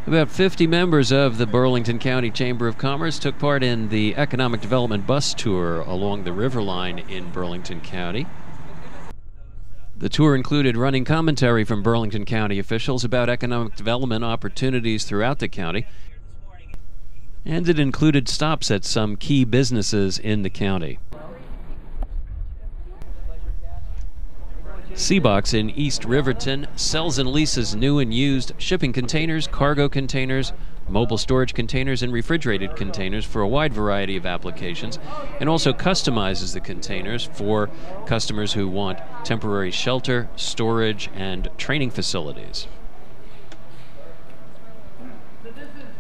About 50 members of the Burlington County Chamber of Commerce took part in the Economic Development Bus Tour along the River Line in Burlington County. The tour included running commentary from Burlington County officials about economic development opportunities throughout the county, and it included stops at some key businesses in the county. Seebox in East Riverton sells and leases new and used shipping containers, cargo containers, mobile storage containers, and refrigerated containers for a wide variety of applications, and also customizes the containers for customers who want temporary shelter, storage, and training facilities.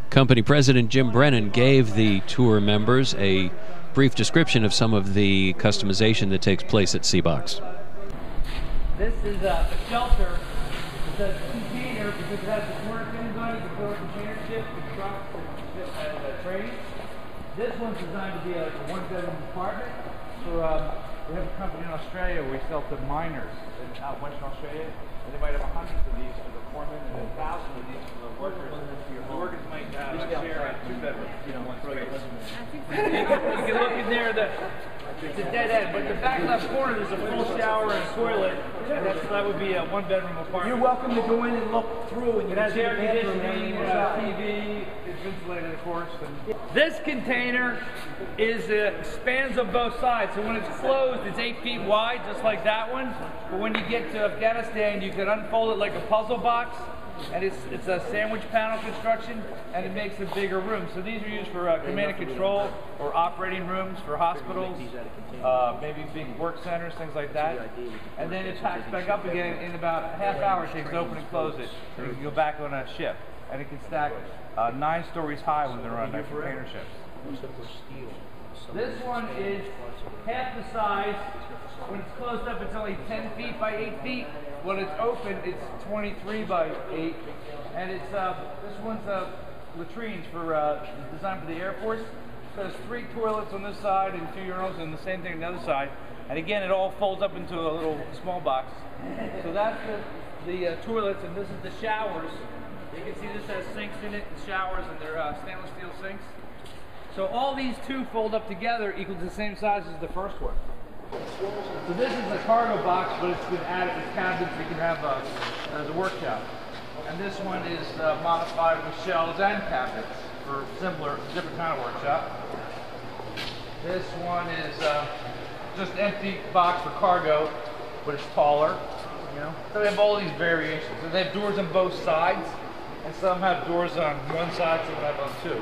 Company President Jim Brennan gave the tour members a brief description of some of the customization that takes place at Seebox. This is a shelter. It's a container because it has the corner pins on it. You can throw a container ship, the trucks, and trains. This one's designed to be like a one-bedroom apartment. We have a company in Australia where we sell to miners in Western Australia, and they might have hundreds of these for the foremen and then thousands of these for the workers. The workers might share a two-bedroom, one space. You can look in there. It's a dead end, but in the back left corner there's a full shower and toilet, and that would be a one-bedroom apartment. You're welcome to go in and look through, and it has air conditioning, TV, it's insulated, of course. This container spans on both sides, so when it's closed, it's 8 feet wide, just like that one. But when you get to Afghanistan, you can unfold it like a puzzle box. And it's a sandwich panel construction, and it makes a bigger room. So these are used for command and control or operating rooms for hospitals, maybe big work centers, things like that. And then it packs back up again in about a half hour. It takes open and close it, and you can go back on a ship. And it can stack 9 stories high when they're on container ships. This one is half the size. When it's closed up, it's only 10 feet by 8 feet. When it's open, it's 23 by 8. And it's this one's latrines for designed for the Air Force. So there's 3 toilets on this side and 2 urinals, and the same thing on the other side. And again, it all folds up into a little small box. So that's the toilets, and this is the showers. You can see this has sinks in it, and showers, and they're stainless steel sinks. So all these 2 fold up together equals the same size as the first one. So this is a cargo box, but it's been added with cabinets you can have as a workshop. And this one is modified with shelves and cabinets for different kind of workshop. This one is just an empty box for cargo, but it's taller. So they have all these variations. So they have doors on both sides, and some have doors on one side, some have on 2.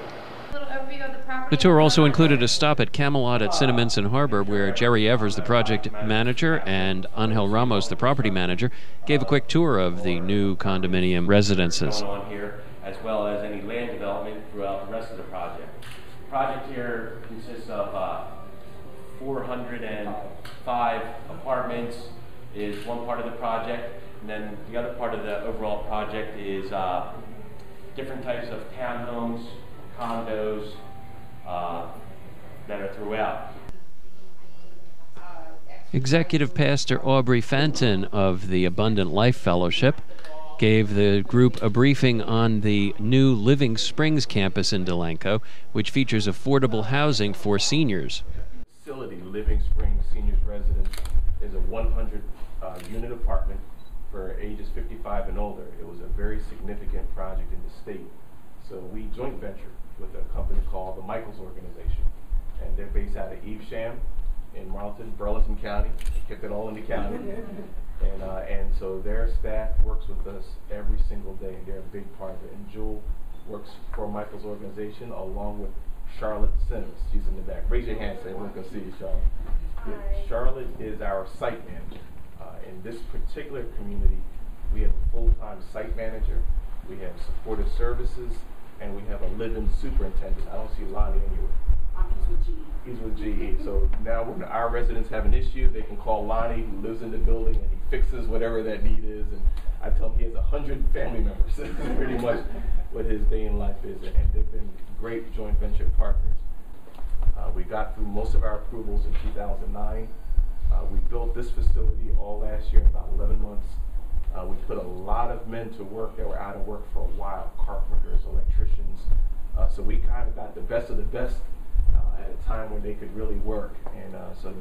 The tour also included a stop at Camelot at Cinnaminson Harbor, where Jerry Evers, the project manager, and Angel Ramos, the property manager, gave a quick tour of the new condominium residences. On here, as well as any land development throughout the rest of the project. The project here consists of 405 apartments is one part of the project, and then the other part of the overall project is different types of townhomes, condos that are throughout. Executive Pastor Aubrey Fenton of the Abundant Life Fellowship gave the group a briefing on the new Living Springs campus in Delanco, which features affordable housing for seniors. Facility, Living Springs Seniors Residence, is a 100-unit apartment for ages 55 and older. It was a very significant project in the state. So we joint ventured with a company called the Michaels Organization, and they're based out of Evesham in Burlington County. They kept it all in the county, and so their staff works with us every single day. They're a big part of it. And Jewel works for Michaels Organization along with Charlotte Sims. She's in the back. Raise your hand, so everyone can see you, Charlotte. Yeah, Charlotte is our site manager. In this particular community, we have a full-time site manager. We have supportive services, and we have a living superintendent. I don't see Lonnie anywhere. He's with GE. So now when our residents have an issue, they can call Lonnie, who lives in the building, and he fixes whatever that need is. And I tell him he has 100 family members. That's pretty much what his day in life is. And they've been great joint venture partners. We got through most of our approvals in 2009. We built this facility all last year in about 11 months. We put a lot of men to work that were out of work for a while, carpenters, electricians. So we kind of got the best of the best at a time when they could really work. And so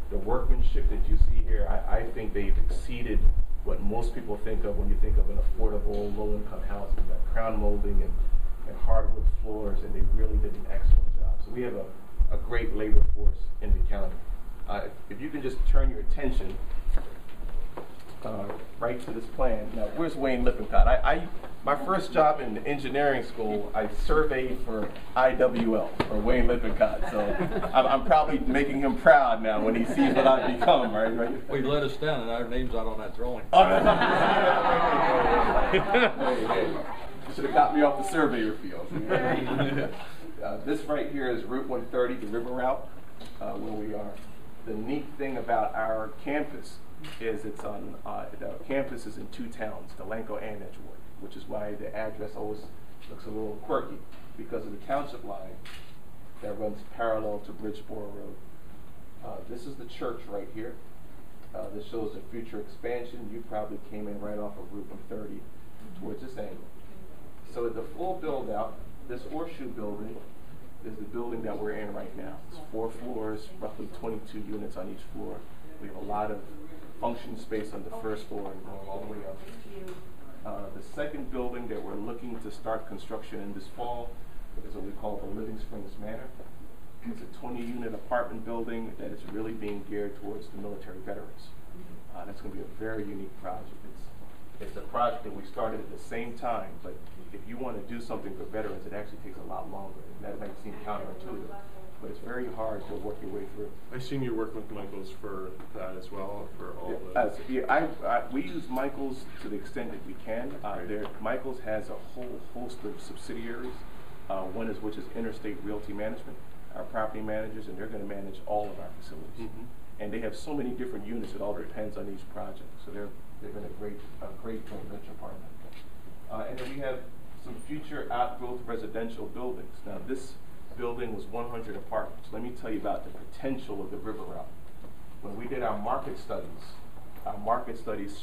the workmanship that you see here, I think they've exceeded what most people think of when you think of an affordable, low-income housing. We've got crown molding and hardwood floors, and they really did an excellent job. So we have a great labor force in the county. If you can just turn your attention right to this plan. Now, where's Wayne Lippincott? My first job in engineering school, I surveyed for IWL, or Wayne Lippincott. So I'm probably making him proud now when he sees what I've become, right? Well, you let us down and our name's not on that drawing. Oh, no. Hey. You should have got me off the surveyor field. This right here is Route 130, the river route, where we are. The neat thing about our campus is the campus is in two towns, Delanco and Edgewater, which is why the address always looks a little quirky, because of the township line that runs parallel to Bridgeboro Road. This is the church right here. This shows the future expansion. You probably came in right off of Route 130 towards this angle. So the full build out, this horseshoe building is the building that we're in right now. It's 4 floors, roughly 22 units on each floor. We have a lot of function space on the first floor and going all the way up. The second building that we're looking to start construction in this fall is what we call the Living Springs Manor. It's a 20-unit apartment building that is really being geared towards the military veterans. That's going to be a very unique project. It's a project that we started at the same time, but if you want to do something for veterans, it actually takes a lot longer. And that might seem counterintuitive, but it's very hard to work your way through. I assume you work with Michaels for that as well, for all we use Michaels to the extent that we can. Michaels has a whole host of subsidiaries, which is Interstate Realty Management, our property managers, and they're going to manage all of our facilities. Mm-hmm. And they have so many different units, it all depends on each project. So they've been a great joint venture partner. And then we have some future outgrowth residential buildings. Now this building was 100 apartments. Let me tell you about the potential of the river route. When we did our market studies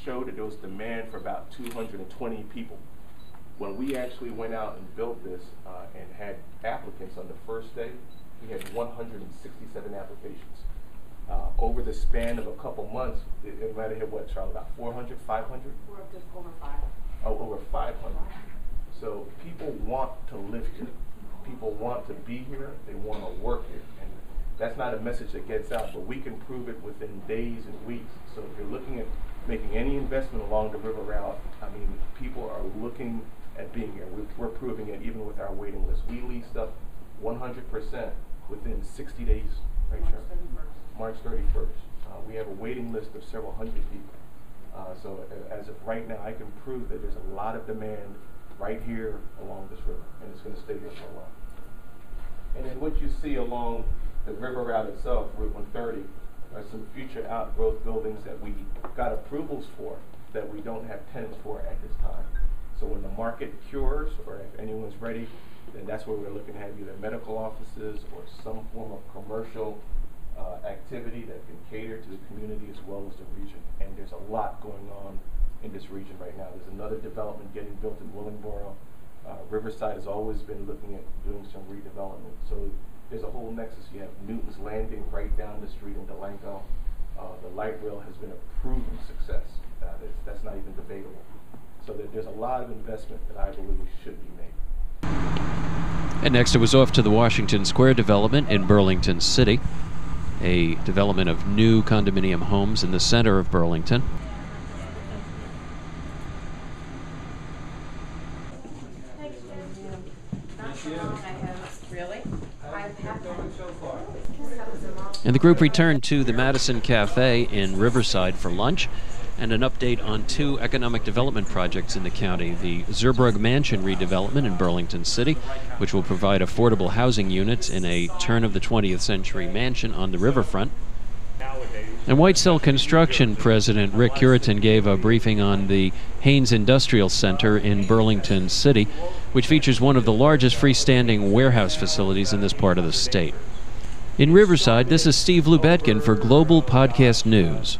showed that there was demand for about 220 people. When we actually went out and built this and had applicants on the first day, we had 167 applications. Over the span of a couple months, it might have hit what, Charlotte, about 400, 500? We're up to over 5. Oh, over 500. So people want to live here. People want to be here. They want to work here. And that's not a message that gets out, but we can prove it within days and weeks. So if you're looking at making any investment along the river route, I mean, people are looking at being here. We're proving it even with our waiting list. We leased up 100% within 60 days. Right, March 31st. We have a waiting list of several hundred people. So as of right now, I can prove that there's a lot of demand right here along this river, and it's going to stay here for a while. And then what you see along the river route itself, Route 130, are some future outgrowth buildings that we got approvals for that we don't have tenants for at this time. So when the market cures, or if anyone's ready, then that's where we're looking to have either medical offices or some form of commercial activity that can cater to the community as well as the region. And there's a lot going on in this region right now. There's another development getting built in Willingboro. Riverside has always been looking at doing some redevelopment. So there's a whole nexus. You have Newton's Landing right down the street in Delanco. The light rail has been a proven success. That's not even debatable. So there's a lot of investment that I believe should be made. And next it was off to the Washington Square development in Burlington City, a development of new condominium homes in the center of Burlington. And the group returned to the Madison Cafe in Riverside for lunch and an update on 2 economic development projects in the county. The Zerbrugg Mansion redevelopment in Burlington City, which will provide affordable housing units in a turn-of-the-20th century mansion on the riverfront. And White Cell Construction President Rick Curitan gave a briefing on the Haynes Industrial Center in Burlington City, which features one of the largest freestanding warehouse facilities in this part of the state. In Riverside, this is Steve Lubetkin for Global Podcast News.